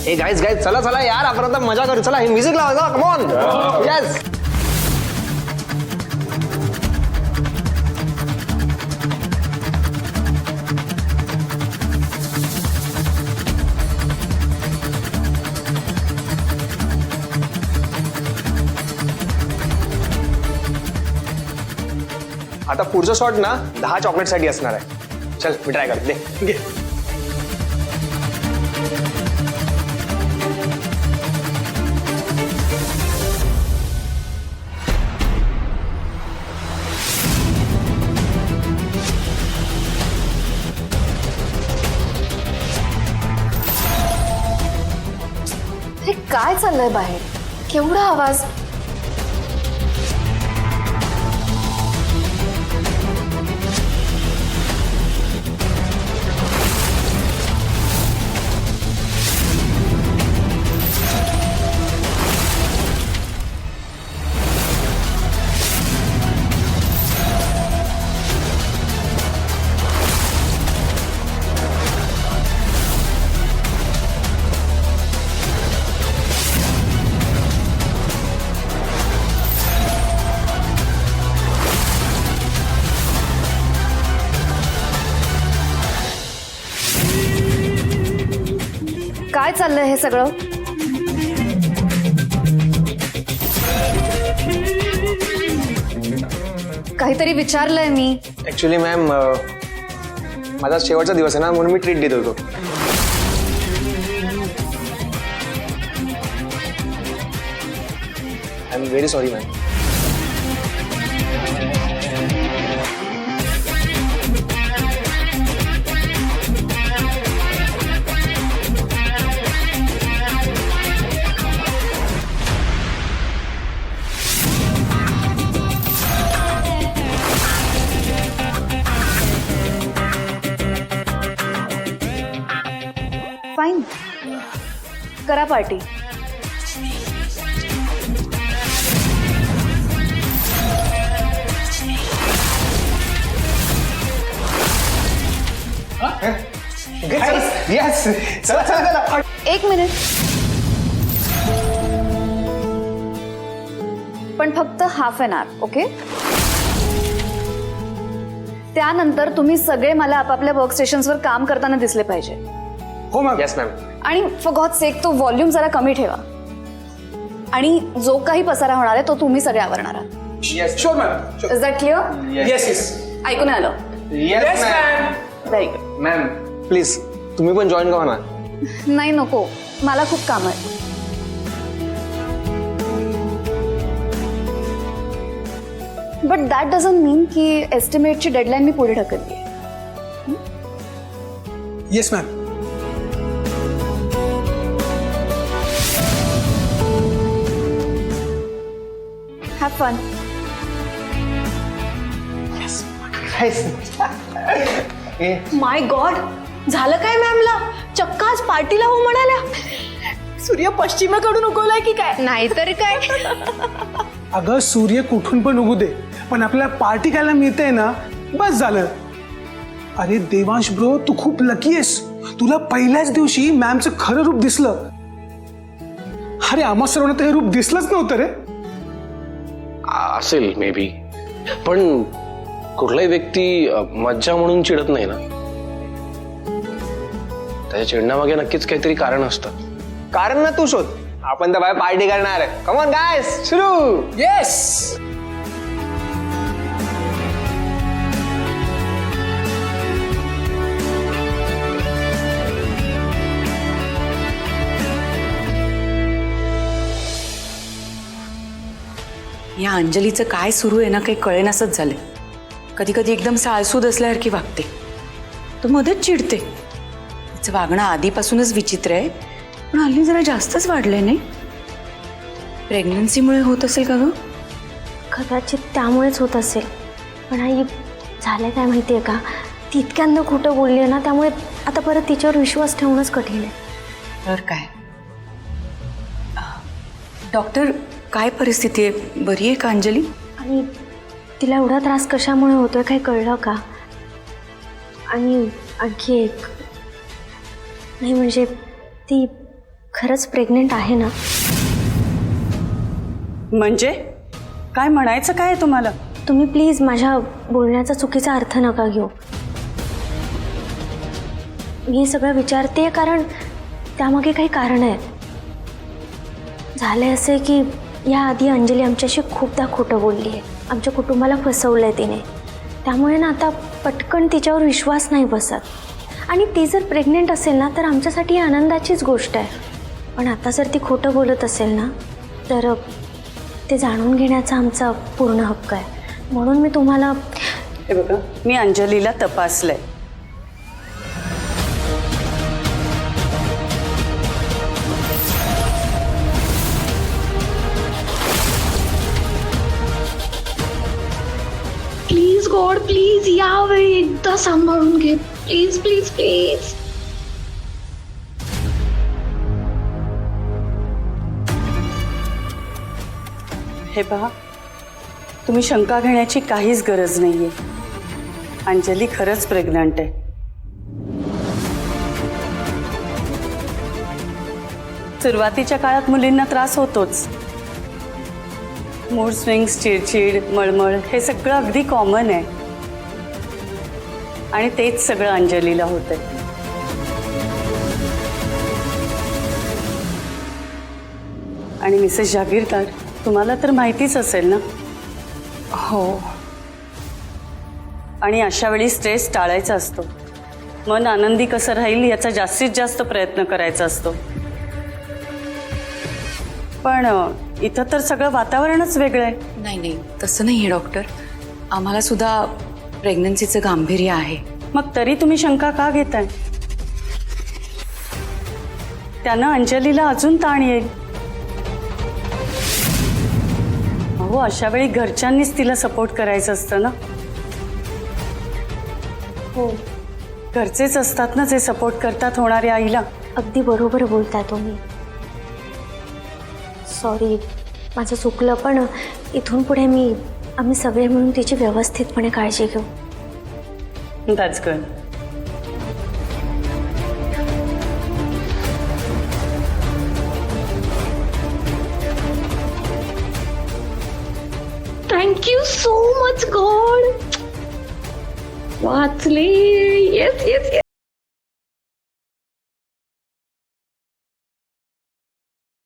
हे गाईज चला चला यार, आपण आता मजा करू. चला हे म्युझिक लावा, कम ऑन. यस. आता पुढचं शॉट ना 10 चॉकलेट साठी असणार आहे. चल मी ट्राय करते. दे. हे काय चाललंय बाहेर? केवढा आवाज. काय चाललंय हे सगळं? काहीतरी विचारलंय मी. ऍक्च्युली मॅम, माझा शेवटचा दिवस आहे ना, म्हणून मी ट्रीट देत होतो. I am very sorry ma'am. Fine, करा पार्टी. यस. चला चला चला. एक मिनिट, पण फक्त हाफ एन आवर, ओके? त्यानंतर तुम्ही सगळे मला आपापल्या वर्क स्टेशन्सवर काम करताना दिसले पाहिजे. हो मॅम. Yes ma'am. आणि फॉर गॉड सेक तो व्हॉल्यूम जरा कमी ठेवा. आणि जो काही पसारा होणार आहे तो तुम्ही सगळे आवरणार आहात. Yes. Sure ma'am. Is that clear? Yes yes. ऐकून आलं? Yes ma'am. Very good. Ma'am please तुम्ही पण जॉईन करा ना. नाही नको, मला खूप काम आहे. बट दॅट डझंट मीन की एस्टिमेटची डेडलाईन मी पुढे ढकलली आहे. Yes ma'am. Have fun. My God, झालं काय मॅमला? चक्क आज पार्टीला हो म्हणाल्या. सूर्य पश्चिमेकडून उगवलाय की काय? नाहीतर काय. अगं सूर्य कुठून पण उगू दे, पण आपल्याला पार्टी खायला मिळते ना, बस झालं. अरे देवांश ब्रो, तू खूप लकी आहेस. तुला पहिल्याच दिवशी मॅमचं खरं रूप दिसलं. अरे आम्हा सर्वांना तर हे रूप दिसलंच नव्हतं रे. असेल मे बी, पण कुठलाही व्यक्ती मज्जा म्हणून चिडत नाही ना. त्याच्या चिडण्यामागे नक्कीच काहीतरी कारण असतं. कारण ना तू शोध, आपण तर बाहेर पार्टी करणार आहे. कम ऑन गाइस, सुरू. येस. या अंजलीचं काय सुरू आहे ना, काही कळेनासच झालंय. कधी कधी एकदम साळसूद असल्यासारखी वागते, तर मध्येच चिडते. तिचं वागणं आधीपासूनच विचित्र आहे, पण हल्ली जरा जास्तच वाढलंय नाही. प्रेग्नन्सीमुळे होत असेल का ग? कदाचित त्यामुळेच होत असेल. पण आई, झालं काय माहिती आहे का, ती इतक्यांदा खोटं बोलली आहे ना, त्यामुळे आता परत तिच्यावर विश्वास ठेवणंच कठीण आहे. तर काय डॉक्टर, काय परिस्थिती आहे? बरी आहे का अंजली? आणि तिला एवढा त्रास कशामुळे होतोय काही कळलं का? आणि आणखी एक, नाही म्हणजे ती खरंच प्रेग्नेंट आहे ना? म्हणजे काय म्हणायचं काय आहे तुम्हाला? तुम्ही प्लीज माझ्या बोलण्याचा चुकीचा अर्थ नका घेऊ. मी हे सगळं विचारते कारण त्यामागे काही कारण आहेत. झाले असे की याआधी अंजली आमच्याशी खूपदा खोटं बोलली आहे, आमच्या कुटुंबाला फसवलं आहे तिने. त्यामुळे ना आता पटकन तिच्यावर विश्वास नाही बसत. आणि ती जर प्रेग्नेंट असेल ना तर आमच्यासाठी ही आनंदाचीच गोष्ट आहे. पण आता जर ती खोटं बोलत असेल ना तर ते जाणून घेण्याचा आमचा पूर्ण हक्क आहे. म्हणून मी तुम्हाला हे बघा, मी अंजलीला तपासलंय. प्लीज गॉड प्लीज यावेळी एकदा सांभाळून घे. Please please please. हे पहा, तुम्ही शंका घेण्याची काहीच गरज नाहीये. अंजली खरंच प्रेग्नंट आहे. सुरुवातीच्या काळात मुलींना त्रास होतोच. मूड स्विंग्स, चिडचिड, मळमळ हे सगळं अगदी कॉमन आहे. आणि तेच सगळं अंजलीला होतंय. आणि मिसेस जागीरदार, तुम्हाला तर माहितीच असेल ना? हो. आणि अशा वेळी स्ट्रेस टाळायचा असतो. मन आनंदी कसं राहील याचा जास्तीत जास्त प्रयत्न करायचा असतो. पण इथं तर सगळं वातावरणच वेगळं आहे. नाही नाही, तसं नाही आहे डॉक्टर. आम्हाला सुद्धा प्रेग्नन्सीचं गांभीर्य आहे. मग तरी तुम्ही शंका का घेताय? त्यानं अंजलीला अजून ताण येईल. अहो, अशा वेळी घरच्यांनीच तिला सपोर्ट करायचं असतं ना. हो, घरचेच असतात ना जे सपोर्ट करतात होणाऱ्या आईला. अगदी बरोबर बोलताय तुम्ही. सॉरी, माझं चुकलं. पण इथून पुढे आम्ही सगळे मिळून तिची व्यवस्थितपणे काळजी घेऊ. That's good. Thank you so much God. वाचले. Yes yes yes.